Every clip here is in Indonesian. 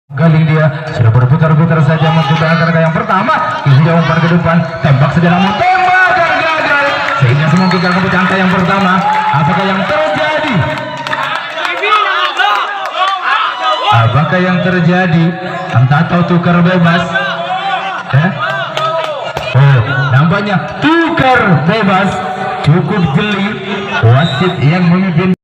Galing dia sudah berputar-putar saja mencoba angka yang pertama. Ini dia umpan ke depan, tembak saja namun tembak dan gagal. Sehingga semua gagal ke angka yang pertama. Apakah yang terjadi? Apakah yang terjadi? Entah tahu tukar bebas. Oh, nampaknya tukar bebas. Cukup jeli. Wasit yang memimpin.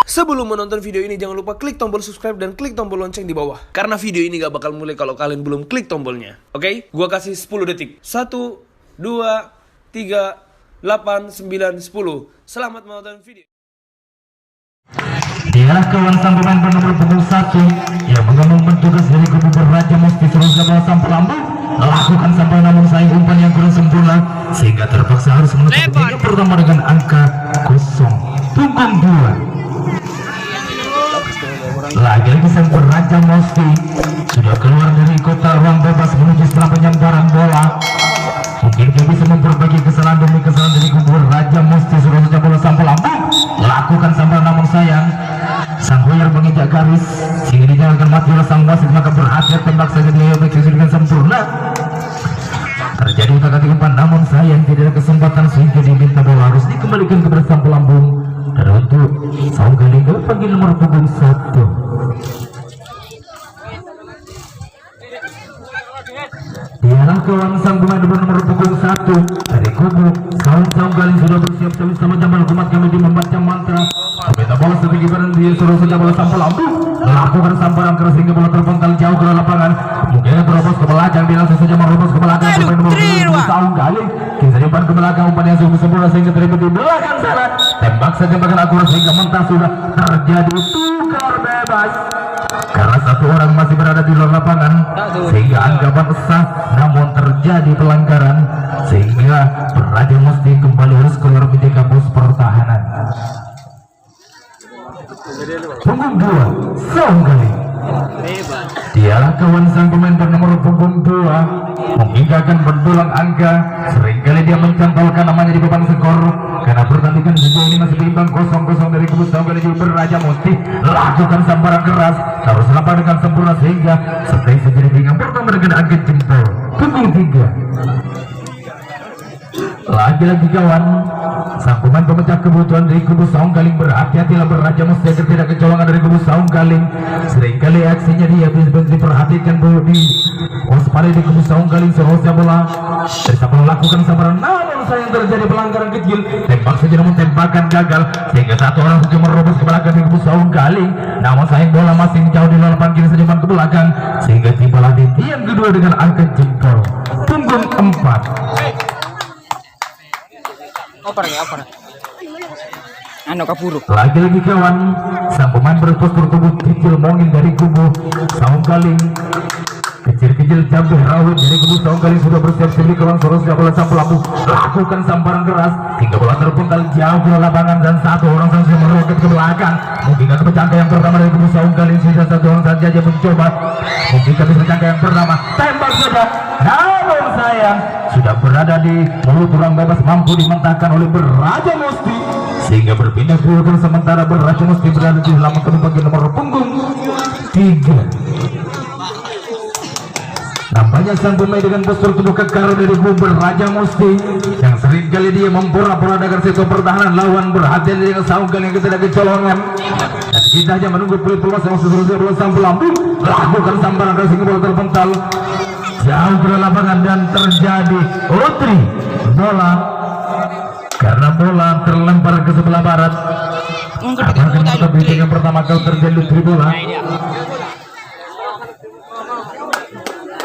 Sebelum menonton video ini, jangan lupa klik tombol subscribe dan klik tombol lonceng di bawah. Karena video ini gak bakal mulai kalau kalian belum klik tombolnya. Oke? Gua kasih 10 detik. 1, 2, 3, 8, 9, 10. Selamat menonton video. Dialah kawan sang pemain bernomor punggung 1 yang mengemban petugas dari kubu Beraja Musti terus bola sampul lambung. Lakukan sampai namun sayang umpan yang kurang sempurna sehingga terpaksa harus menutup tiga pertama dengan angka 0. Punggung 2. Lagi-lagi sang Beraja Musti sudah keluar dari kota ruang bebas menuju setelah penyebaran bola. Mungkin dia bisa memperbaiki kesalahan demi kesalahan dari kubu Raja Musti. Sudah saja bola sampul lambung. Lakukan sampai namun sayang sang hoyer menginjak garis sehingga dijalankan mati oleh sang wasit, maka berhasil tembak saja dia bereksekusi dengan sempurna. Terjadi utak-atik umpan namun sayang tidak ada kesempatan sehingga diminta bola harus dikembalikan kepada sampul lambung. Dan untuk Saung Galing panggil nomor punggung 1. Dialah kawan sang pemain nomor punggung 1 dari kubu Saung Galing sudah bersiap sama jambal kumat kami membaca mantra. Meminta bola setinggi badan dia suruh saja bola sampul lambung. Lakukan sambaran keras hingga bola terbengkal jauh ke lapangan. Mungkin terobos ke belakang, dia langsung saja merobos ke belakang pemain nomor punggung Saung Galing. Kita umpan ke belakang, umpan yang sungguh sempurna sehingga terima di belakang sana. Tembak saja bahkan akurat sehingga mentah sudah terjadi tukar bebas. Karena satu orang masih berada di luar lapangan sehingga anggapan sah, namun terjadi pelanggaran sehingga Beraja Musti kembali harus keluar menjaga pos pertahanan. Punggung 2 Saung Galing. Dialah kawan sang pemain bernomor punggung 2 mungkin akan berdulang angka. Seringkali dia mencantolkan namanya di papan skor karena pertandingan sejauh ini masih berimbang 0-0 dari kubu Saung Galing Beraja Musti. Lakukan sambaran keras harus lapan dengan sempurna sehingga selesai sejadi dengan pertama dengan angka jempol. Punggung 3. Lagi-lagi kawan sang pemain pemecah kebutuhan dari kubu Saung Galing berhati-hatilah Beraja Musti agar tidak kecolongan dari kubu Saung Galing. Seringkali aksinya dia bisa diperhatikan di waspada di kubu Saung Galing. Seharusnya bola bisa melakukan sambaran namun sayang terjadi pelanggaran kecil. Tembak saja namun tembakan gagal sehingga satu orang saja merobos ke belakang di kubu Saung Galing. Namun sayang bola masih jauh di luar lapangan, kiri saja ke belakang sehingga tibalah di tiang kedua dengan angka jempol. Punggung 4. Lagi-lagi kawan sang pemain berpostur tubuh kecil mungkin dari kubu Saung Galing. Kecil-kecil cabai rawit dari kubu Saung Galing sudah bersiap sendiri kawan. Seharusnya bola sampul lambung. Lakukan sambaran keras hingga bola terbengkal jauh ke lapangan dan satu orang saja meroket ke belakang. Mungkin pecahkan yang pertama dari kubu Saung Galing. Sisa satu orang saja yang mencoba. Mungkin bisa pecahkan yang pertama. Tembak saja namun sayang sudah berada di mulut ruang bebas, mampu dimentahkan oleh Beraja Musti sehingga berpindah ke sementara Beraja Musti berada di halaman bagi nomor punggung 3. Nampaknya sang pemain dengan postur tubuh kekar dari kubu Beraja Musti yang seringkali dia mempura-pura agar sektor pertahanan lawan berhati-hati dengan Saung Galing yang tidak kecolongan. Dan kita hanya menunggu peluang yang seterusnya bola sampul lambung. Lakukan sambaran keras hingga bola terpental jauh ke lapangan dan terjadi utri bola karena bola terlempar ke sebelah barat. Apakah untuk yang pertama kali terjadi utri bola?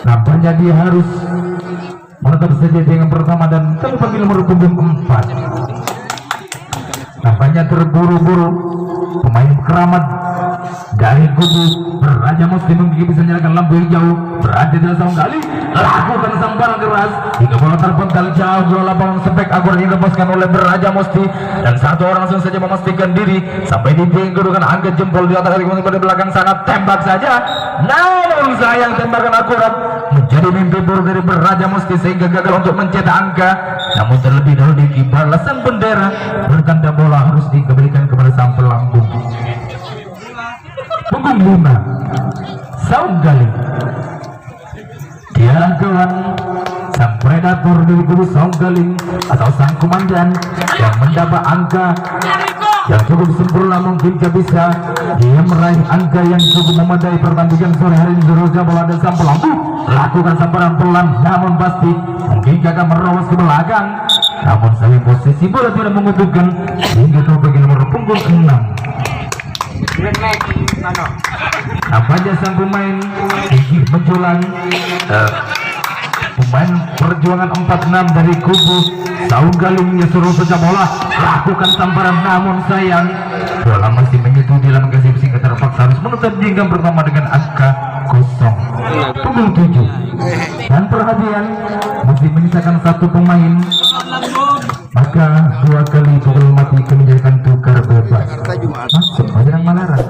Nampaknya dia harus menetap saja dengan pertama dan terpanggil nomor punggung 4. Nampaknya terburu-buru pemain keramat dari kubu Beraja Musti mungkin bisa menyalakan lampu hijau. Berada di dalam kali lakukan sambaran keras hingga bola terpental jauh bola lapangan sepek akur yang dilepaskan oleh Beraja Musti, dan satu orang langsung saja memastikan diri sampai di kedudukan angkat jempol di atas kaki pada belakang sana, tembak saja, namun sayang tembakan akurat menjadi mimpi buruk dari Beraja Musti sehingga gagal untuk mencetak angka. Namun terlebih dahulu di kibalasan bendera bertanda bola harus dikembalikan kepada sang pelambung. Punggung 5 Saung Galing, dialah kawan sang predator dari kubu Saung Galing atau sang komandan yang mendapat angka yang cukup sempurna. Mungkinkah bisa dia meraih angka yang cukup memadai pertandingan sore hari ini? Seharusnya bola dan sang pelambung lakukan sambaran pelan namun pasti. Mungkinkah akan merowas ke belakang, namun sayang posisi bola tidak menguntungkan hingga ke bagian nomor punggung 6. Nampaknya sang pemain gigih menjulang, pemain perjuangan 46 dari kubu Saung Galing yang suruh saja bola lakukan sambaran, namun sayang bola masih menyentuh di dalam garis sehingga terpaksa harus menutup jinggam pertama dengan angka 0. Punggung 7 dan perhatian masih menyisakan satu pemain, maka 2 kali pukul mati kebijakan tukar bebas masuk Bajrang Malaran.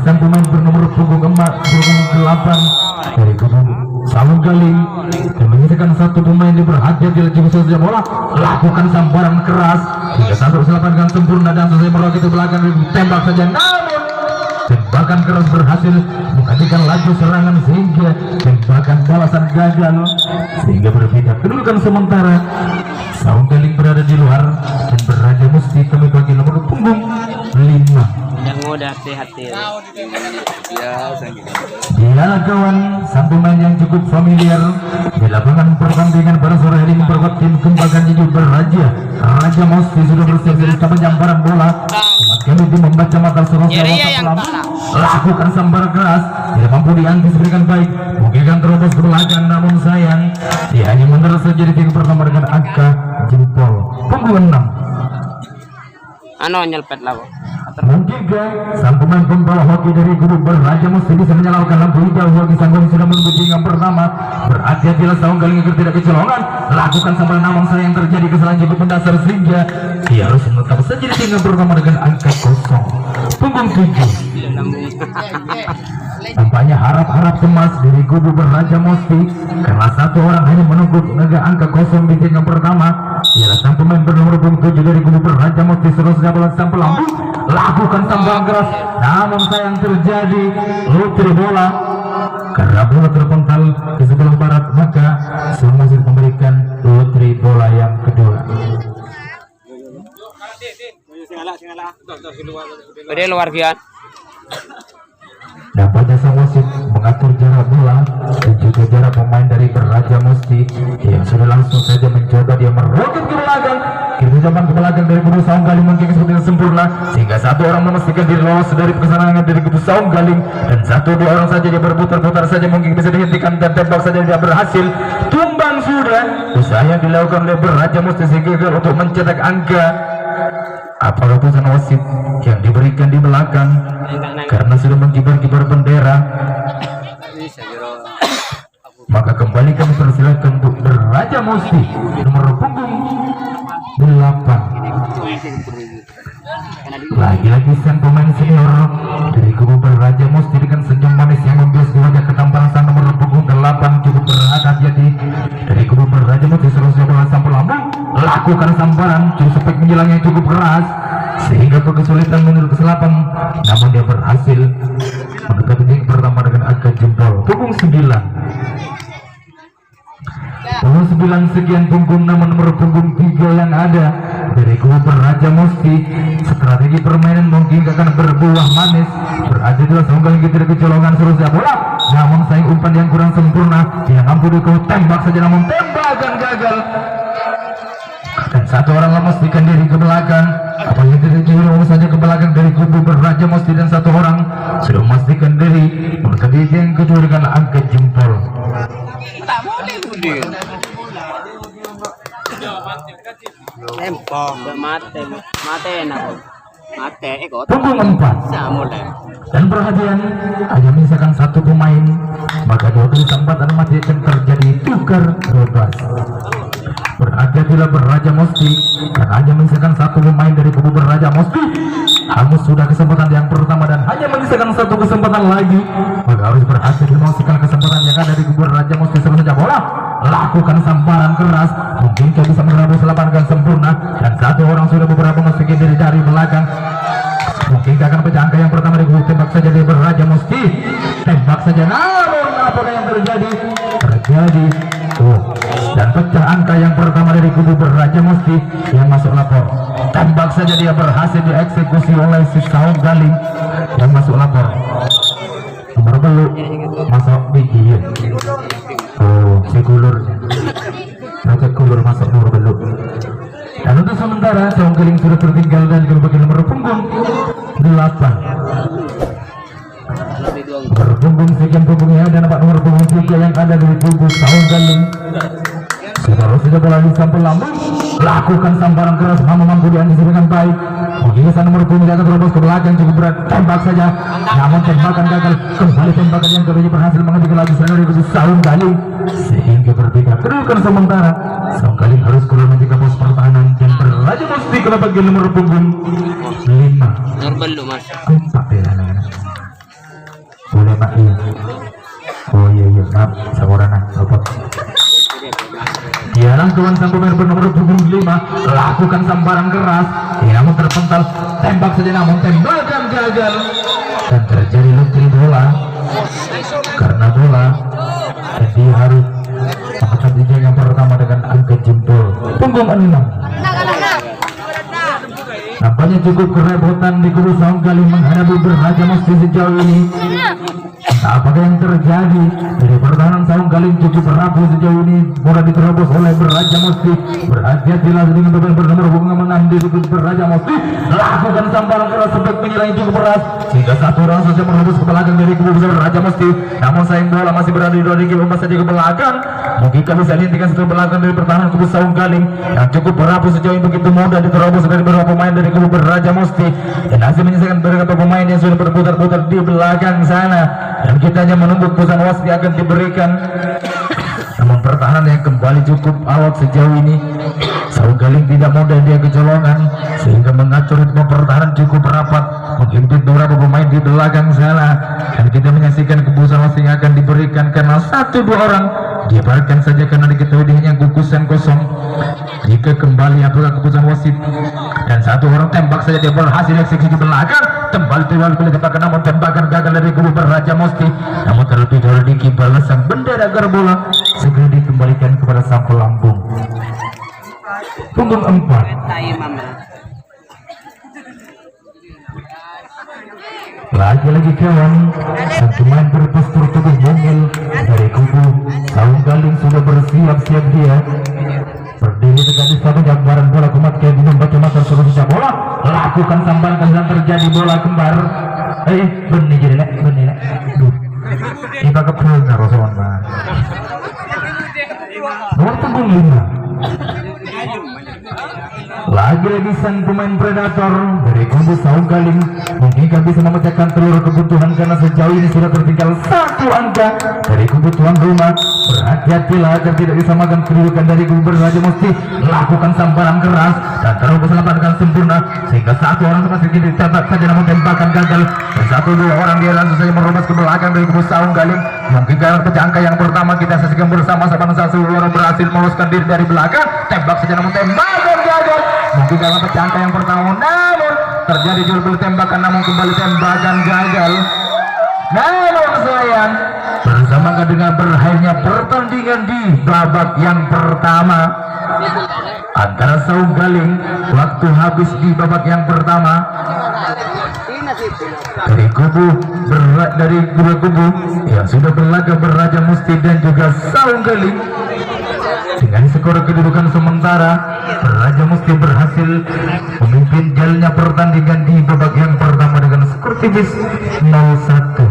Sang pemain bernomor punggung 8 dari kubu Saung Galing dan menyisakan satu pemain yang berhadiah di laju saja bola lakukan sambaran keras hingga satu selapan dengan sempurna dan selesai bola ke belakang tembak saja, namun tembakan keras berhasil menghentikan laju serangan sehingga tembakan balasan gagal sehingga berbeda kedudukan sementara. Saung Galing berada di luar dan Beraja Musti kami bagi nomor punggung 5. Yang mudah sehat ya. Dialah kawan sang pemain yang cukup familiar di lapangan pertandingan pada sore hari memperkuat tim Kembangan Jujur Beraja. Raja Musti sudah bersiap dari penjambaran bola. Umat kami tim membaca mata serosnya lakukan sambaran keras, tidak mampu diantisipasi dengan baik, mungkin akan terobos ke belakang, namun sayang dia hanya menerus saja di tim pertama dengan angka jempol punggung 6. Ano nyelpet lah. Mungkinkah sang pemain pembawa hoki dari kubu Beraja Musti bisa menyalakan lampu hijau bagi sang gol sudah menunggu jinggam pertama? Berhati-hatilah Saung Galing agar tidak kecolongan lakukan sambaran, namun sayang terjadi kesalahan cukup mendasar sehingga dia harus menetap saja di jinggam pertama dengan angka 0. Punggung 7 tampaknya harap-harap cemas dari kubu Beraja Musti karena satu orang hanya menunggu menegak angka 0 di jinggam pertama. Ialah sang pemain bernomor punggung 7 dari kubu Beraja Musti seterusnya bola sang pelambung lakukan sambaran keras, namun sayang terjadi lutri bola karena bola terpental di sebelah barat, maka Saung masih memberikan lutri bola yang kedua. Udah luar kian. Nampaknya sang wasit mengatur jarak bola dan juga jarak pemain dari Beraja Musti yang sudah langsung saja mencoba dia meroket ke belakang. Kiriman ke belakang dari kubu Saung Galing mungkin seperti yang sempurna sehingga satu orang memastikan diri lolos dari kesenangan dari kubu Saung Galing, dan 1-2 orang saja dia berputar-putar saja mungkin bisa dihentikan dan tembak saja tidak berhasil. Tumbang sudah usaha yang dilakukan oleh Beraja Musti sehingga untuk mencetak angka. Apa keputusan wasit yang diberikan di belakang karena sudah mengkibar-kibar bendera, maka kembali kami persilakan untuk Beraja Musti nomor punggung 8. Lagi-lagi sang pemain senior dari kubu Beraja Musti dengan senyum manis yang membias di wajah ketampanan sang nomor punggung 8 cukup berhati-hati dari kubu Beraja Musti seterusnya bola sang pelambung lakukan sambaran cukup sepek menjelang yang cukup keras sehingga kesulitan menuju ke selapan, namun dia berhasil mendekati yang pertama dengan angka jempol punggung 9. Punggung 9 sekian punggung 6 nomor punggung 3 yang ada dari kubu Beraja Musti. Strategi permainan mungkin akan berbuah manis. Berada di Saung Galing tidak kecolongan seterusnya bola, namun sayang umpan yang kurang sempurna, dia mampu dikau tembak saja namun tembakan gagal. Dan satu orang memastikan diri ke belakang. Apa yang terjadi saja ke belakang dari kubu Beraja Musti, dan satu orang sudah memastikan diri mendekati yang kedua dengan angka jempol. Tempo, mate enak. Mate, ikut. punggung 4. Mulai. Dan perhatian, hanya menyisakan satu pemain, maka 2 kesempatan mati akan terjadi tukar bebas. Berhati-hatilah Beraja Musti, karena hanya menyisakan satu pemain dari kubu Beraja Musti. Hangus sudah kesempatan yang pertama dan hanya menyisakan satu kesempatan lagi, maka harus berhati-hati memastikan kesempatan yang ada di kubu Beraja Musti. Sebelum saja bola, lakukan sambaran keras, mungkin kau bisa menerobos lapangan sempurna, dan satu orang sudah beberapa meski dari belakang. Mungkin akan pecah angka yang pertama di kubu, tembak saja di Beraja Musti, tembak saja, namun apa yang terjadi? Dan pecah angka yang pertama dari kubu Beraja Musti yang masuk lapor. Tembak saja dia berhasil dieksekusi oleh si Saung Galing yang masuk lapor. Nomor beluk masuk bikin. Oh, si kulurnya. Raja kulur masuk nomor beluk. Dan untuk sementara Saung Galing sudah tertinggal dan berbagai nomor punggung 8. Berpunggung sekian punggungnya dan dapat nomor punggung 3 yang ada di kubu Saung Galing. Setelah sudah bola disampel lambung, lakukan sambaran keras, mampu diantisipasi dengan baik. Menghiaskan nomor punggung akan terobos ke belakang cukup berat, tembak saja, namun tembakan gagal. Kembali tembakan yang kedua berhasil menghentikan lagi serangan dari kubu Saung Galing sehingga bertiga. Kedudukan sementara Saung Galing harus keluar menjaga pos pertahanan dan Beraja Musti ke bagian nomor punggung 5. Normal lu mas. Boleh Pak, iya. Oh iya maaf, saborana lupa. Dialah kawan sang pemain bernomor punggung 5, lakukan sambaran keras, namun terpental, tembak saja namun tembakan gagal dan terjadi lutri bola karena bola dan dia harus mengangkat jenjang yang pertama dengan angka jempol punggung 6. Nampaknya cukup kerepotan di kubu Saung Galing menghadapi Beraja Musti sejauh ini. Apakah yang terjadi dari pertahanan Saung Galing cukup rapuh sejauh ini, mudah diterobos oleh Beraja Musti. Berhati-hatilah dengan pemain bernomor punggung 6 di kubu Beraja Musti, lakukan sambaran keras sebab menyerang cukup keras sehingga satu orang saja merobos ke belakang dari kubu Beraja Musti. Namun sayang bola masih berada di luar dikit saja ke belakang. Mungkin kami bisa dihentikan satu belakang dari pertahanan kubu Saung Galing yang cukup rapuh sejauh ini, begitu mudah diterobos dari beberapa pemain dari kubu Beraja Musti dan hasil menyisakan beberapa pemain yang sudah berputar-putar di belakang sana. Dan kita hanya menunggu keputusan wasit akan diberikan. Namun pertahanan yang kembali cukup awal sejauh ini. Saung Galing tidak mudah dia kecolongan sehingga mengatur ritme pertahanan cukup rapat, menghimpit beberapa pemain di belakang sana. Dan kita menyaksikan keputusan wasit yang akan diberikan karena 1-2 orang dibiarkan saja karena diketahui hanya gugusan kosong. Jika kembali apakah keputusan wasit dan satu orang tembak saja dia berhasil eksekusi di belakang, kembali tembakan namun tembakan gagal dari kubu Beraja Musti. Namun terlebih dahulu Diki balasan bendera agar bola segera dikembalikan kepada sang pelambung punggung 4. Lagi-lagi kawan, sang pemain berpostur tubuh mungil dari kubu Saung Galing sudah bersiap-siap dia berdiri tegak di satu gambaran bola kumat kayak membaca mata seluruh bola, lakukan sambaran dan terjadi bola kembar. Benih jadi benih kita kepul nggak rosoan banget. Nomor punggung 5. Lagi-lagi sang pemain predator dari kubu Saung Galing mungkin bisa memecahkan telur kebutuhan karena sejauh ini sudah tertinggal 1 angka dari kubu tuan rumah. Berhati-hatilah agar tidak disamakan kedudukan dari kubu Beraja Musti, lakukan sambaran keras dan terus melakukan sempurna sehingga satu orang masih dicatat saja namun tembakan gagal dan 1-2 orang dia langsung saja merobos ke belakang dari kubu Saung Galing. Mungkin karena pecah angka yang pertama kita saksikan bersama-sama, satu orang berhasil meloloskan diri dari belakang, tembak saja namun tembakan gagal. Mungkin karena pecah angka yang pertama namun terjadi jual beli tembakan namun kembali tembakan gagal. Namun sayang bersama dengan berakhirnya pertandingan di babak yang pertama antara Saung Galing, waktu habis di babak yang pertama dari kubu yang sudah berlaga Beraja Musti dan juga Saung Galing. Dengan skor kedudukan sementara, Beraja Musti berhasil memimpin jalannya pertandingan di babak yang pertama dengan skor tipis 0-1.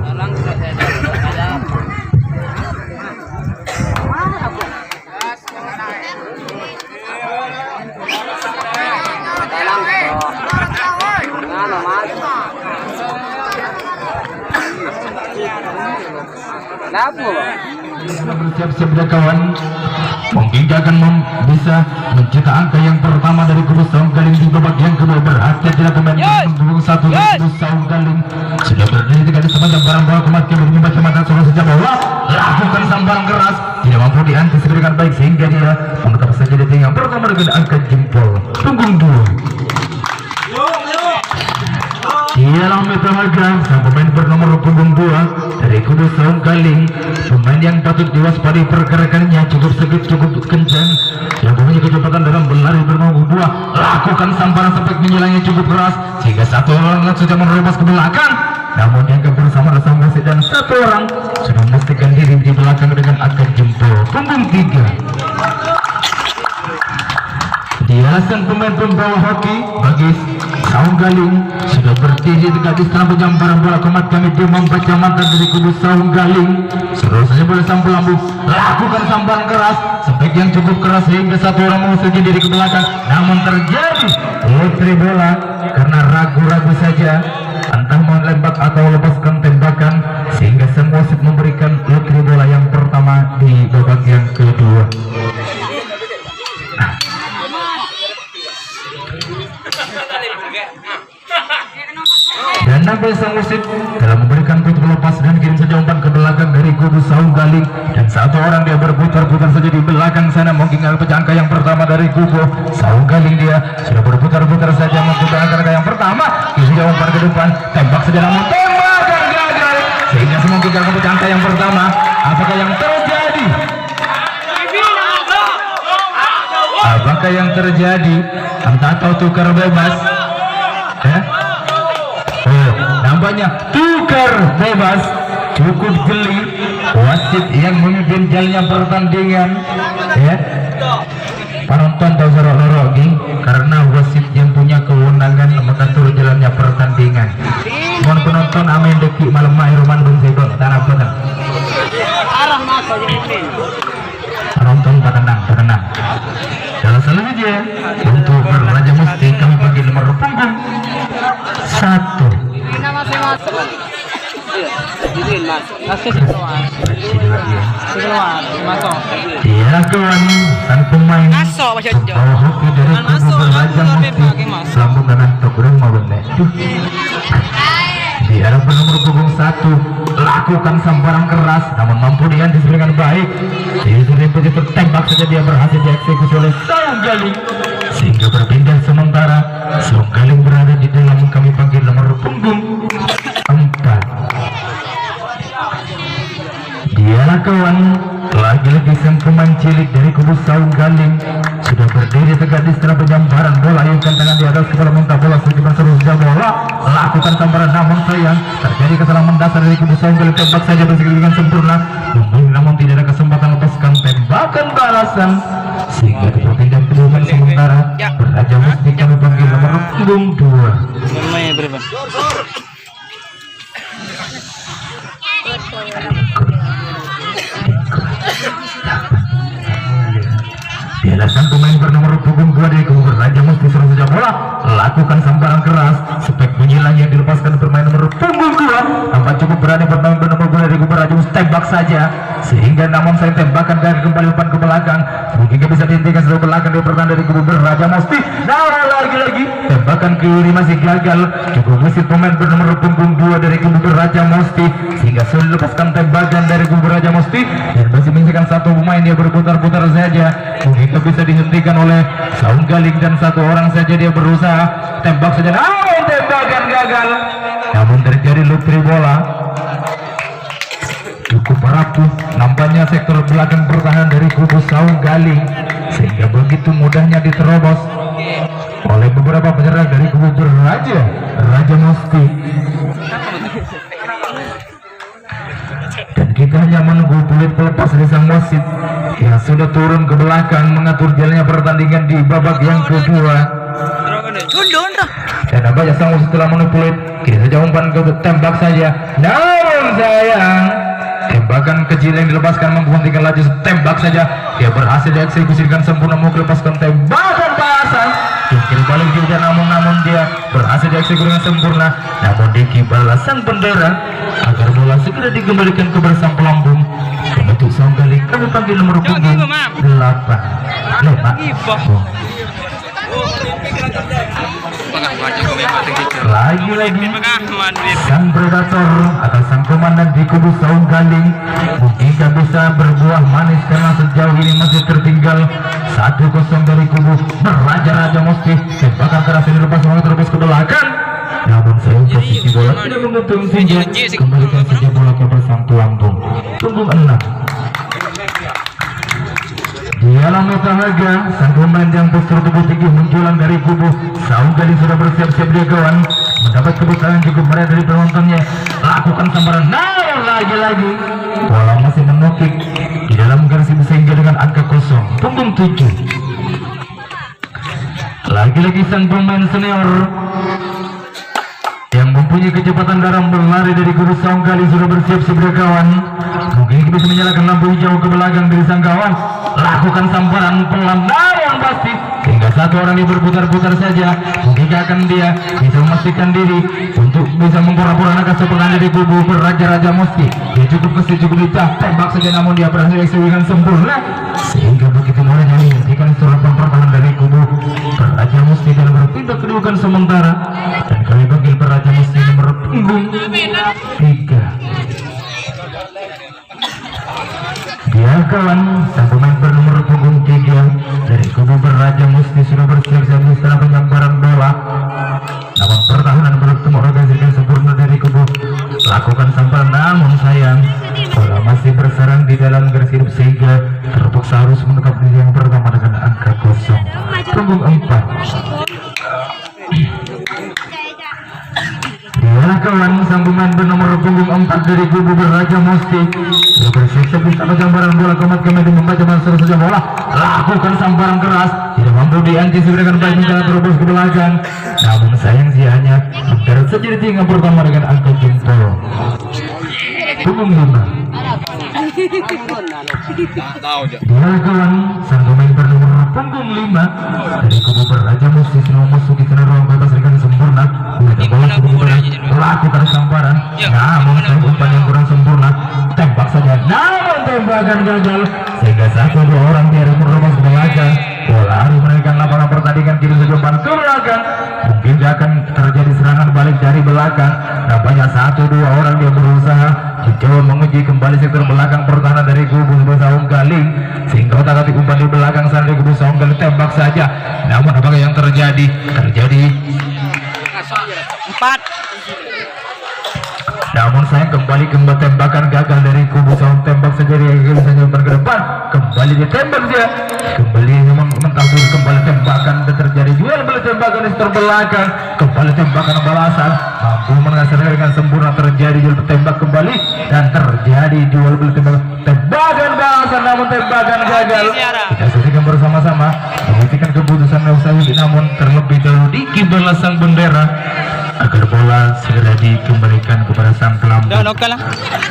Bersiap-siap dia kawan. Mungkin dia akan bisa mencetak angka yang pertama dari kubu Saung Galing di babak yang kedua. Berhati-hati pemain pendukung satu dari kubu Saung Galing sudah berdiri tidak di sepanjang barang bola kematian berdiri macam-macam sudah sejak bola lakukan sambaran keras tidak mampu diantisipasi dengan baik sehingga dia menetap saja di tinggal pertama dengan angka jempol punggung 2. Ialah Meta Magang, sang pemain bernomor punggung 2 dari kubu Saung Galing, pemain yang patut diwaspadai pergerakannya cukup sedikit cukup kencang, yang punya kecepatan dalam berlari bernomor 2, lakukan sambaran sampai menyelangnya cukup keras sehingga satu orang sudah menerobos ke belakang, namun yang bersama Sang Wasit dan satu orang sudah memastikan diri di belakang dengan angka jempol punggung 3. Dia sang pemain pembawa hoki bagi Saung Galing sudah berdiri tegak di setelah penjambaran bola komat kami dia membaca mantan dari kubu Saung Galing seterusnya boleh sampul lambung lakukan sambaran keras sampai yang cukup keras sehingga satu orang mengusirkan diri ke belakang, namun terjadi lotri bola karena ragu-ragu saja entah menembak atau lepaskan tembakan sehingga sang wasit memberikan lotri bola yang pertama di babak yang kedua. Dan nampil sang wasit telah memberikan put lepas dan kirim saja umpan ke belakang dari kubu Saung Galing dan satu orang dia berputar-putar saja di belakang sana mungkin pecah angka yang pertama dari kubu Saung Galing. Dia sudah berputar-putar saja memputar angka yang pertama kirim saja umpan ke depan tembak saja namun tembakan gagal sehingga semungkin pecah angka yang pertama. Apakah yang terjadi? Apakah yang terjadi? Entah atau tukar bebas nampaknya tukar bebas cukup geli wasit yang memimpin jalannya pertandingan penonton tahu sorok-sorok karena wasit yang punya kewenangan mengatur jalannya pertandingan. Mohon penonton amin deki malam mahirman bung sebab tanah penang arah masuk penonton tenang dan selanjutnya untuk Raja Musti kami bagi nomor punggung 1. Dia kawan sang pemain bawa hoki dari kubu Raja Musti sambung dengan tokurung mau benek. Di arah nomor punggung 1 lakukan sambaran keras namun mampu diantisipasi dengan baik. Dia sudah begitu tembak saja dia berhasil dieksekusi oleh Saung Galing sehingga berpindah sementara Saung Galing berada di dalam kami panggil nomor punggung 4. Dialah kawan lagi-lagi sang pemain cilik dari kubu Saung Galing sudah berdiri tegak di setelah penjambaran bola, ayunkan tangan di atas kepala minta bola sekitar terus bola lakukan sambaran namun sayang terjadi kesalahan mendasar dari kubu Saung Galing, tembak saja bersegi dengan sempurna namun tidak ada kesempatan lepaskan tembakan balasan sehingga berpindah kedudukan sementara Raja Musti kami panggil nomor punggung 2. Dialah sang pemain bernomor punggung 2 dari kubu Raja Musti suruh saja bola lakukan sambaran keras spek menyilang yang dilepaskan bermain nomor punggung 2 tampak cukup berani bermain bernomor 2 dari kubu Raja Musti tembak saja sehingga namun saya tembakan dari kembali umpan ke belakang mungkin bisa dihentikan setelah belakang di pertahanan dari kubu Raja Musti. Nah lagi-lagi tembakan kiri masih gagal cukup wasit pemain bernomor punggung 2 dari kubu Raja Musti sehingga sudah lepaskan tembakan dari kubu Raja Musti dan masih menyisakan satu pemain dia berputar-putar saja mungkin bisa dihentikan oleh Saung Galing dan satu orang saja dia berusaha tembak saja namun tembakan gagal namun terjadi lutri bola cukup rapuh nampaknya sektor belakang pertahanan dari kubu Saung Galing sehingga begitu mudahnya diterobos oleh beberapa penyerang dari kubu Raja Musti. Dan kita hanya menunggu peluit pelepas dari sang wasit yang sudah turun ke belakang mengatur jalannya pertandingan di babak yang kedua. Dan nampaknya sang wasit telah menunggu peluit kini saja umpan ke tembak saja namun sayang tembakan kecil yang dilepaskan menghentikan laju tembak saja dia berhasil dieksekusikan sempurna mau melepaskan tembakan balasan kiri balik juga namun dia berhasil dieksekusi dengan sempurna namun di kibal sang bendera agar bola segera dikembalikan ke bersang pelambung. Untuk Saung Galing kami panggil nomor punggung 8 Lema. Lagi-lagi sang predator atau sang komandan di kubu Saung Galing mungkin bisa berbuah manis karena sejauh ini masih tertinggal 1-0 dari kubu Raja Musti. Tembakan keras ini lepas terus ke belakang, namun sayang posisi bola tidak mengutung sehingga kembalikan saja bola ke bersang pelambung punggung 6. Di alam utamaga, sang pemain yang postur tubuh tinggi munculan dari kubu Saung Galing sudah bersiap-siap dia kawan mendapat kebutuhan cukup meriah dari penontonnya. Lakukan sambaran, nah lagi-lagi bola masih menukik di dalam garis sehingga dengan angka kosong punggung 7. Lagi-lagi sang pemain senior yang mempunyai kecepatan dalam berlari dari kubu Saung Galing sudah bersiap-siap dia kawan. Mungkin bisa menyalakan lampu hijau ke belakang dari sang kawan. Lakukan sambaran pelan yang pasti hingga satu orang yang berputar-putar saja. Mungkin akan dia bisa memastikan diri untuk bisa mempura-pura naga sepekan dari kubu Raja Musti. Dia cukup cukup dicah tembak saja, namun dia berhasil eksekusi sempurna sehingga begitu mudah menghentikan serangan pertahanan dari kubu Raja Musti dan berpindah kedudukan sementara. Dan kami panggil Raja Musti nomor punggung 3. Dia kawan, sang pemain bernomor punggung 3 dari kubu Raja Musti sudah bersiap-siap di setelah penyamparan bola. Namun pertahanan belum terorganisasi sempurna dari kubu. Lakukan sambaran, namun sayang bola masih bersarang di dalam garis hidup sehingga terpaksa harus menetap di yang pertama dengan angka kosong punggung 4. Dia kawan, sang pemain bernomor punggung 4 dari kubu Raja Musti sudah bersiap-siap di setelah penyamparan bola. Komat kembali membaca masuk saja bola. Lakukan sambaran keras, tidak mampu diantisipasi dengan baik hingga terus ke belakang. Namun sayang dia hanya mendarat saja di tingkat pertama dengan angka jempol punggung 5. Dia kawan, sang pemain bernomor punggung 5 dari kubu Raja Musti sudah memasuki ruang bebas dengan sempurna. Bola lakukan sambaran, namun sang umpan yang kurang sempurna. Tembak saja, namun tembakan gagal sehingga 1-2 orang dia menerobos ke belakang. Bola harus menaikkan lapangan pertandingan kiri saja umpan ke belakang. Mungkin akan terjadi serangan balik dari belakang. Nampaknya 1-2 orang dia berusaha mencoba menguji kembali sektor belakang pertahanan dari kubu Saung Galing sehingga otak-atik umpan di belakang sana dari kubu Saung Galing. Tembak saja, namun apakah yang terjadi 4. namun sayang kembali tembakan gagal dari kubu Saung. Tembak saja dia bisa umpan ke depan, kembali ditembak dia, kembali mentabur kembali tembakan dan terjadi jual beli tembakan di sektor belakang. Kembali tembakan balasan mampu menghasilkan dengan sempurna, terjadi jual tembak kembali dan terjadi jual beli tembakan balasan, namun tembakan gagal. Kita saksikan bersama-sama menghentikan keputusan Nausawi, namun terlebih dahulu di kibar sang bendera agar bola segera dikembalikan kepada sang pelambung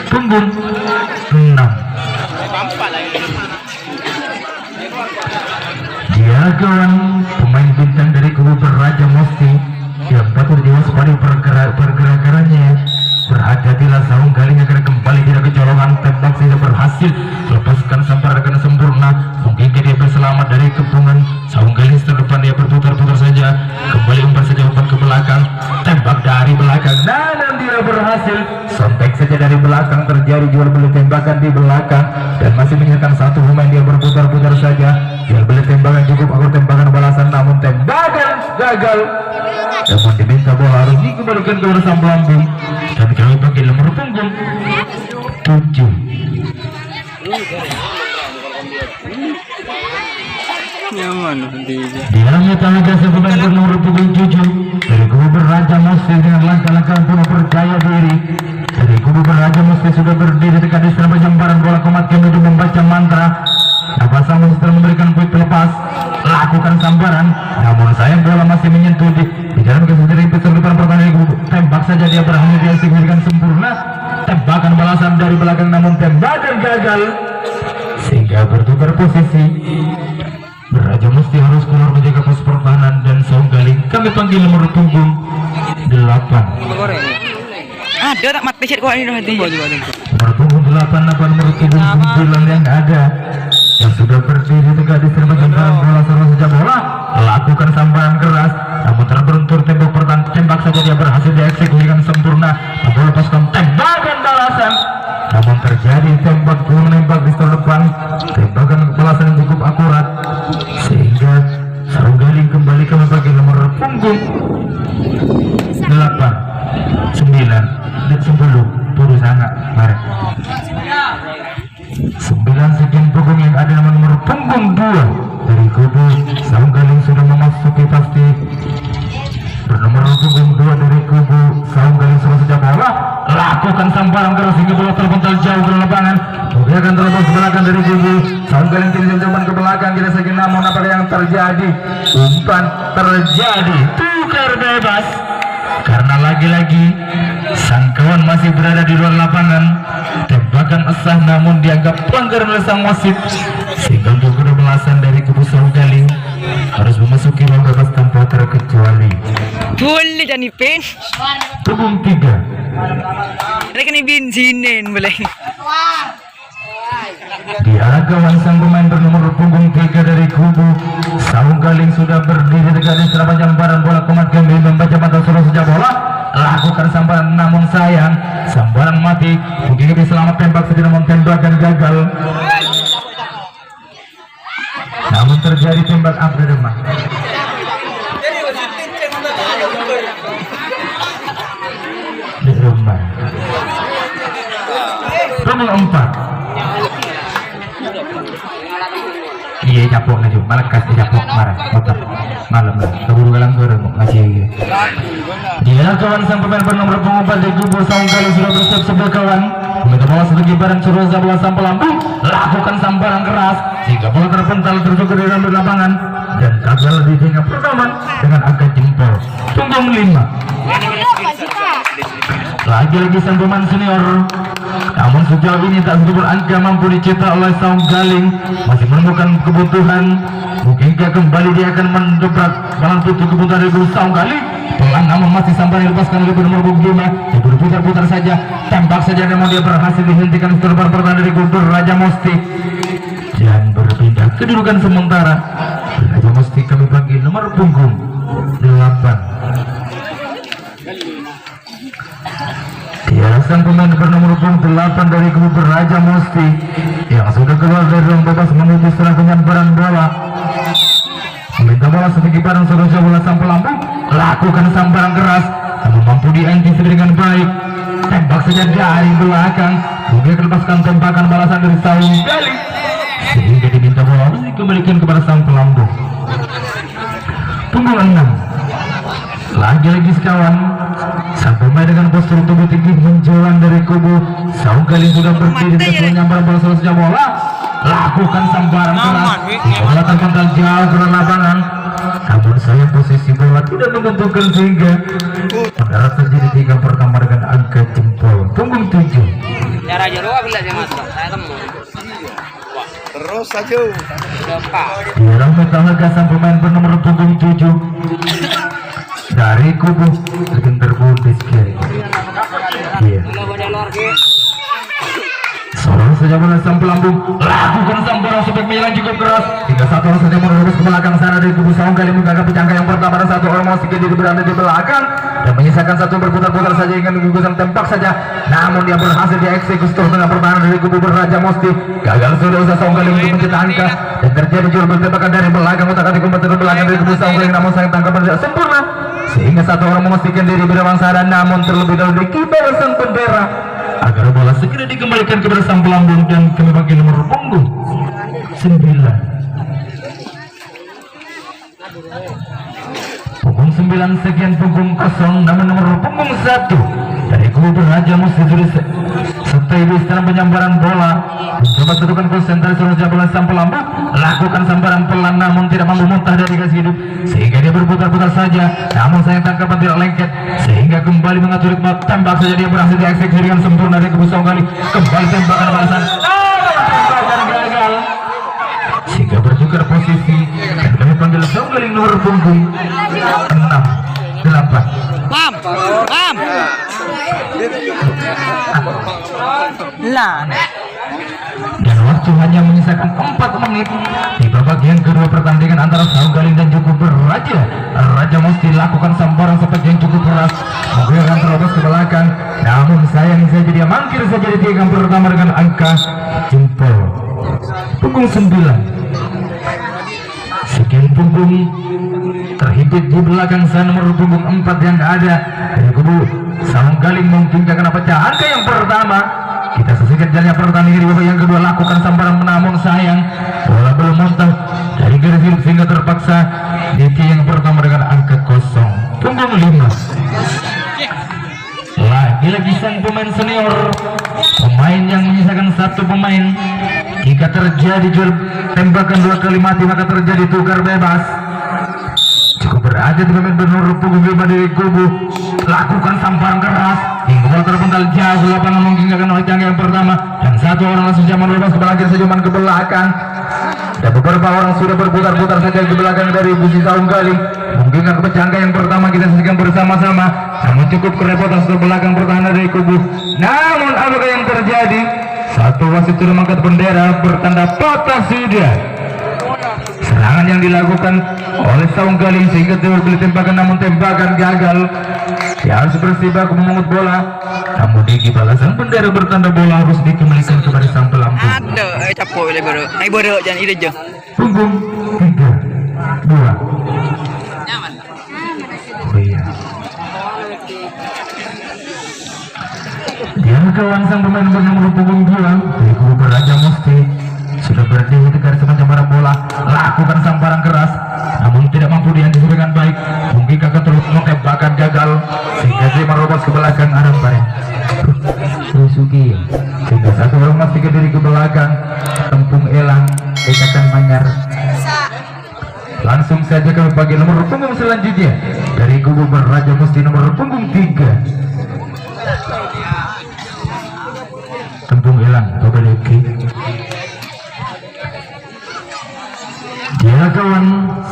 punggung 6. Dia kawan, pemain bintang dari kubu Raja Musti yang patut diwaspadai pergerakannya. Berhati-hatilah Saung Galing akan kembali tidak kecolongan. Tembak tidak berhasil, lepaskan sambaran dengan sempurna. Mungkin dia berselamat dari kepungan Saung Galing. Setelah dia berputar-putar saja, kembali umpan saja umpan ke belakang, tembak dari belakang, dan tidak berhasil. Sontek saja dari belakang, terjadi jual beli tembakan di belakang dan masih menyisakan satu pemain dia berputar-putar saja. Jual beli tembakan cukup agar tembakan balasan, namun tembakan gagal. Namun diminta bola harus dikembalikan ke sang pelambung dan kami pakai nomor punggung 7. Di dalamnya tangga pemain bernomor punggung 7 dari kubu Raja Musti dengan langkah-langkah penuh percaya diri. Dari kubu Raja Musti sudah berdiri dekat di setelah penyebaran bola. Komat kemudian membaca mantra. Nafas Saung setelah memberikan poin pelepas, lakukan sambaran, namun sayang bola masih menyentuh di dalam kesadaran depan pertahanan kubu. Tembak saja dia berhasil dieksekusikan sempurna. Tembakan balasan dari belakang, namun tembakan gagal sehingga bertukar posisi. Raja Musti harus keluar menjaga pos pertahanan dan Saung Galing kami panggil nomor punggung 8. ada tak mati cek kau ini dah timbul juga tu. Nomor punggung 8 nomor punggung 9 yang ada yang sudah berdiri tegak di serba jembatan bola seluruh sejak bola lakukan sambaran keras namun terbentur tembok pertahanan tembak saja dia berhasil dieksekusi dengan sempurna melepaskan tembakan balasan namun terjadi tembak menembak di setelah depan tembakan balasan yang cukup akurat sehingga sarung galing kembali ke bagian nomor punggung 8 9 dan 10 turun sana mari 9 sekian punggung yang ada nomor punggung 2 dari kubu sarung galing sudah memasuki pasti bernomor punggung 2 dari kubu sarung galing sudah sejak bola lakukan sambaran keras hingga bola terpental jauh ke lapangan kemudian akan terlepas ke belakang dari kubu sarung galing kini mencoba ke belakang kita saja namun apa yang terjadi umpan terjadi tukar bebas karena lagi-lagi sang kawan masih berada di luar lapangan tembakan sah namun dianggap pelanggaran oleh sang wasit sehingga untuk balasan dari kubu sarung galing harus memasuki ruang bebas tanpa terkecuali. Boleh jadi pen. Punggung 3 Rekan benzinin boleh. di arah kawan sang pemain bernomor punggung 3 dari kubu sarung galing sudah berdiri tegak di serapa jambaran bola komat kembali membaca mata suruh sejak bola lakukan sambaran namun sayang sambaran mati mungkin bisa selamat tembak saja namun tembakan gagal namun terjadi tembak apa demam di rumah punggung 4 iya capok aja malah kasih capok marah otak malam lah keburu galang goreng masih dia kawan sang pemain bernomor punggung 4 di kubu sarung galing sudah bersiap sebelah kawan meminta bola sedikit bareng suruh bola sampai lampu lakukan sambaran keras sehingga bola terpental terjun di dalam lapangan dan gagal di tingkat pertama dengan angka jempol punggung 5 lagi-lagi sang pemain senior namun sejauh ini tak sedikit angka mampu dicetak oleh sarung galing masih menemukan kebutuhan mungkinkah kembali dia akan mendobrak balang tutup kebutuhan dari sarung galing pelan namun masih sampai dilepaskan oleh nomor punggung 5 dia berputar-putar saja tembak saja namun dia berhasil dihentikan setelah pertahanan dari Guntur Raja Musti dan berpindah kedudukan sementara Raja Musti kami panggil nomor punggung 8 sang pemain bernomor punggung 8 dari kubu Raja Musti yang sudah keluar dari ruang bebas menuju setelah penyebaran bola meminta bola sedikit bareng sudah bola sampai lampu lakukan sambaran keras namun mampu diantisipasi dengan baik tembak saja dari belakang kemudian lepaskan tembakan balasan dari sarung galing sehingga diminta bola harus dikembalikan kepada sang pelambung punggung 6 lagi-lagi sekawan sang pemain dengan postur tubuh tinggi menjulang dari kubu sarung galing sudah berdiri dan menyambar bola selesai bola lakukan sambaran keras bola terpental jauh ke lapangan namun sayang posisi bola tidak menguntungkan sehingga mendarat terjadi 3 pertama dengan angka jempol punggung 7 Ya Raja Roa bila dia masuk saya temu terus aja di dalam metalaga sang pemain bernomor punggung 7 dari kubu Genter Bundis kiri iya seorang saja bola sang pelambung lakukan sambaran supaya menyerang cukup keras hingga satu orang saja menerobos ke belakang sana dari kubu sarung galing menghadapi jangka yang pertama dan satu orang masih berada di belakang dan menyisakan satu berputar-putar saja hingga menggunakan tembak saja namun dia berhasil dieksekusi terus dengan pertahanan dari kubu Raja Musti gagal sudah usaha sarung galing untuk mencetak angka dan terjadi juru tembakan dari belakang utak-atik umpan dari belakang dari kubu sarung galing namun sayang tangkapan tidak sempurna sehingga satu orang memastikan diri berawang sana namun terlebih dahulu dikibar sang bendera agar bola segera dikembalikan kepada sang pelambung dan kami bagi nomor punggung 9 punggung 9 sekian punggung kosong namun nomor punggung 1 dari kubu Raja Musti serta di setelah penyambaran bola mencoba tentukan konsentrasi seluruh bola sang pelambung lakukan sambaran pelan namun tidak mampu muntah dari gas hidup sehingga dia berputar-putar saja namun sayang tangkapan tidak lengket sehingga kembali mengatur ritme tembak saja dia berhasil dieksekusi dengan sempurna dari kubu sarung galing kembali tembakan balasan tembakan gagal sehingga bertukar posisi dan kami panggil sarung galing nomor punggung 6 8 Pam Lah. Dan waktu hanya menyisakan 4 menit di babak yang kedua pertandingan antara Saung Galing dan Cukup Beraja. Raja Musti lakukan sambaran sepak yang cukup keras, menggunakan terobos ke belakang. Namun sayang saja dia mangkir saja di tiga pertama dengan angka jempol. Punggung 9. Sekian punggung terhimpit di belakang sana nomor punggung 4 yang ada dari kubu Saung Galing mungkin akan pecah angka yang pertama. Kita saksikan jalannya pertandingan di babak yang kedua, lakukan sambaran namun sayang bola belum mentok dari garis hidup sehingga terpaksa di yang pertama dengan angka kosong. Punggung 5. Lagi-lagi sang pemain senior, pemain yang menyisakan 1 pemain. Jika terjadi tembakan 2 kali mati maka terjadi tukar bebas. Cukup Beraja di pemain bernomor punggung 5 dari kubu lakukan sambaran keras hingga bola terpental jauh lapangan mengingatkan oleh jangka yang pertama, dan 1 orang langsung zaman lepas ke belakang sejuman ke belakang, dan beberapa orang sudah berputar-putar saja ke belakang dari busi Saung Galing mengingat ke jangka yang pertama. Kita saksikan bersama-sama, namun cukup kerepotan setelah belakang pertahanan dari kubu. Namun apakah yang terjadi? Satu wasit sudah mengangkat bendera bertanda patah sudah. Serangan yang dilakukan oleh Saung Galing sehingga terbeli tembakan, namun tembakan gagal. Dia harus bersibaku memungut bola, namun Diki balasan bendera bertanda bola harus dikembalikan kepada sang pelampung. Ada capok boleh baru. Ai baru jangan ide je. Punggung 3, 2. Oh iya. Dia kawan sang pemain bernomor punggung 2 dari kubu Beraja Musti sudah berdiri di garis penjambaran bola, lakukan sambaran keras namun tidak mampu diantisipasi baik. Mungkin kakak terus tembakan gagal sehingga dia merobos ke belakang arah bareng Rusuki sehingga 1 orang masih ke diri ke belakang. Tempung Elang akan manyar. Langsung saja ke bagian nomor punggung selanjutnya dari kubu Beraja Musti nomor punggung 3. Tempung Elang Tobaleki. Dia kawan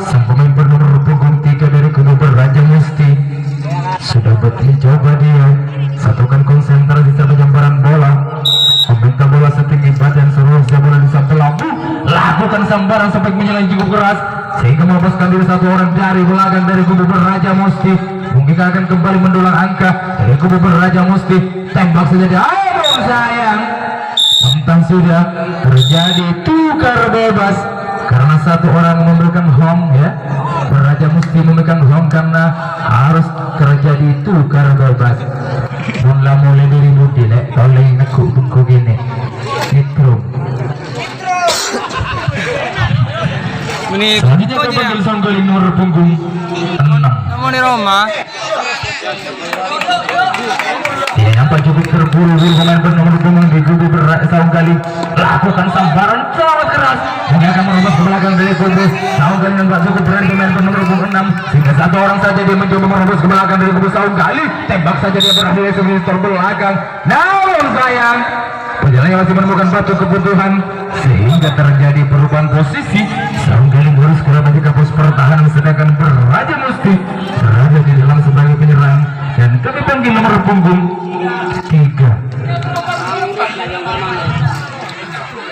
sang pemain bernomor punggung 3 dari kubu Beraja Musti sudah coba dia satukan konsentrasi saat penjambaran bola, meminta bola setinggi badan seluruhnya bola di samping lampu, lakukan sambaran sampai menyerang cukup keras sehingga melepaskan diri 1 orang dari belakang dari kubu Beraja Musti. Mungkin akan kembali mendulang angka dari kubu Beraja Musti. Tembak saja dia, aduh sayang, tentang sudah terjadi tukar bebas karena 1 orang memberikan home ya. Beraja Musti memberikan home karena harus terjadi tukar bebas. Mula mulai dari budi lek oleh aku gini itu. Ini Selanjutnya ke bagian Saung Galing nomor punggung 6. kamu di Roma. Dia nampak cukup terburu-buru pemain bernomor punggung di kubu Saung Galing lakukan sambaran sangat keras. Mungkin akan merubah ke belakang dari kubu Saung Galing dan cukup berani pemain bernomor punggung 6 sehingga 1 orang saja dia mencoba merubah ke belakang dari kubu Saung Galing. Tembak saja dia berhasil dari sisi terbelakang, namun sayang penjalannya masih menemukan batu kebutuhan sehingga terjadi perubahan posisi. Saung Galing harus kembali ke pos pertahanan sedangkan Beraja Musti berada di dalam sebagai penyerang, dan kami panggil nomor punggung 3.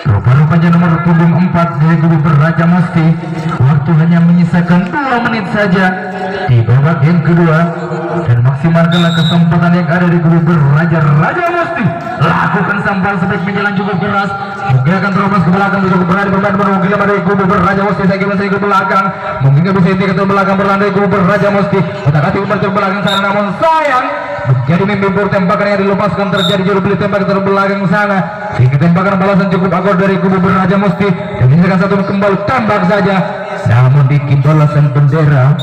Rupa-rupanya nomor punggung 4 dari kubu Beraja Musti. Waktu hanya menyisakan 2 menit saja di babak yang kedua, dan maksimalkanlah kesempatan yang ada di kubu Beraja Musti. Lakukan sambaran sebaik menjalan cukup keras, mungkin akan terobos ke belakang. Cukup berani pemain mungkin dari kubu Beraja Musti. Saya kira ke belakang, mungkin nggak bisa inti ke belakang berlandai kubu Beraja Musti. Otak-atik umur ke belakang sana, namun sayang menjadi mimpi tembakan yang dilepaskan terjadi juru beli tembak terbelakang sana sehingga tembakan balasan cukup akor dari kubu Beraja Musti, dan menyisakan 1 kembali tembak saja, namun dikibalasan bendera.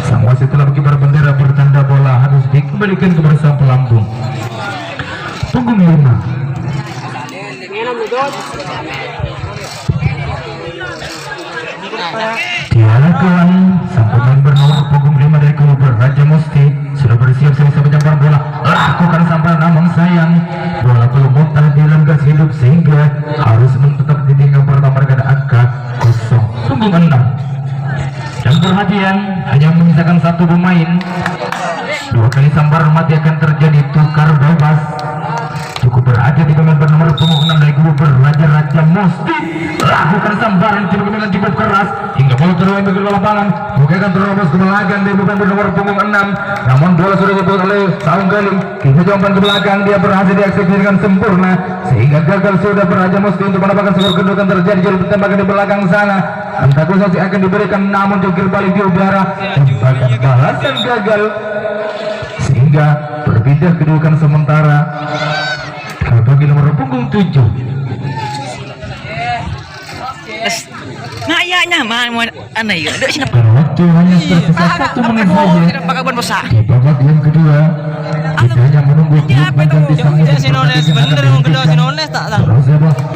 Sang wasit telah berkibar bendera bertanda bola harus dikembalikan kepada sang pelampung. Punggung 5. Dilakukan sang pemain bernomor punggung 5 dari kubu Beraja Musti sudah bersiap selesai menjambar bola, lakukan sambaran namun sayang bola belum muntah di dalam garis hidup sehingga harus tetap ditinggal pertama dengan angka kosong. Punggung 6. Dan perhatian hanya menyisakan 1 pemain. 2 kali sambar mati akan terjadi tukar bebas. Cukup berada di pemain bernomor punggung 6 dari kubu Raja Musti. Lakukan sambaran cukup keras hingga bola terlalu ke lapangan. Bukan terobos ke belakang dari pemain bernomor punggung 6. Namun bola sudah dibuat oleh Saung Galing. Kita coba ke belakang, dia berhasil dieksekusi dengan sempurna sehingga gagal sudah Raja Musti untuk mendapatkan skor kedua. Akan terjadi juru tembakan di belakang sana. Antagonisasi akan diberikan namun jungkir balik di udara. Tembakan balasan gagal sehingga berpindah kedudukan sementara bagi nomor punggung 7. Ngayaknya mah aneh ya. Dek sini. Waktu hanya tersisa 1 menit saja Tidak pakai ban besar. di babak yang kedua. Kita hanya menunggu klub mengganti sang Sinones bener yang kedua Sinones tak tahu. Terus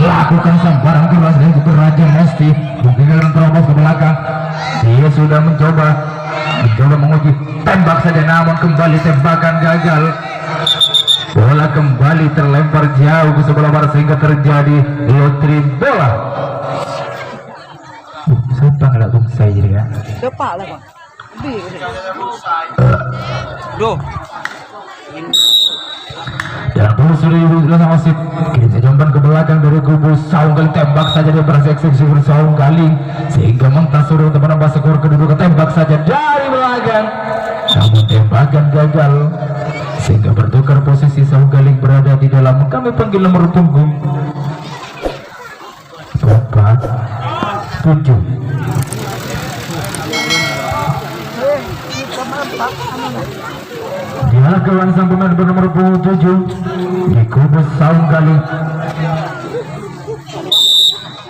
lakukan sambaran keras dari Raja Musti. Mungkin akan terobos ke belakang. Dia sudah mencoba menguji tembak saja namun kembali tembakan gagal. Bola kembali terlempar jauh ke sebelah barat sehingga terjadi lotri bola. Siapa nggak tuh saya jadi ya? Depak lah Pak. Duh. Dan bola sudah dibuat sama wasit. Kita jomban ke belakang dari kubu Saung Galing, tembak saja dia berhasil eksekusi Saung Galing sehingga mentas sudah untuk menambah skor kedua. Tembak saja dari belakang namun tembakan gagal sehingga bertukar posisi. Saung Galing berada di dalam, kami panggil nomor punggung 7. Dia kawan sang pemain bernomor punggung 7 di kubu Saung Galing.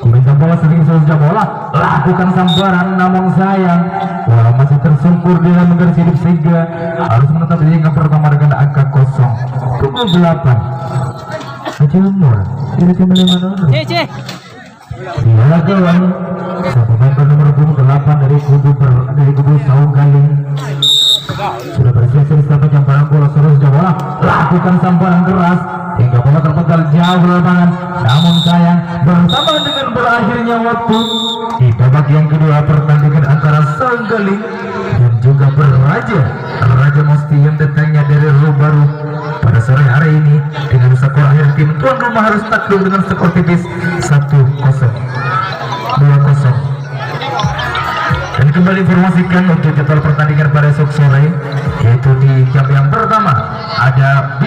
Meminta bola sedikit saja, bola lakukan sambaran namun sayang bola masih tersungkur di dalam garis hidup sehingga harus menetap di hingga pertama dengan angka kosong. Pukul 8 Haji Umur dari tim 5-0. Dia kawan sang pemain bernomor punggung 8 dari kubu Saung Galing sudah bersiap sampai jamparan bola. Seterusnya bola lakukan sambaran keras hingga bola terpental jauh ke lapangan namun sayang bersamaan dengan berakhirnya waktu di babak yang kedua pertandingan antara Saung Galing dan juga Raja Musti yang datangnya dari Rubaru pada sore hari ini dengan skor akhir tim tuan rumah harus takluk dengan skor tipis 1-0, 2-0. Dan kembali informasikan untuk jadwal pertandingan pada esok sore, yaitu di jam yang pertama ada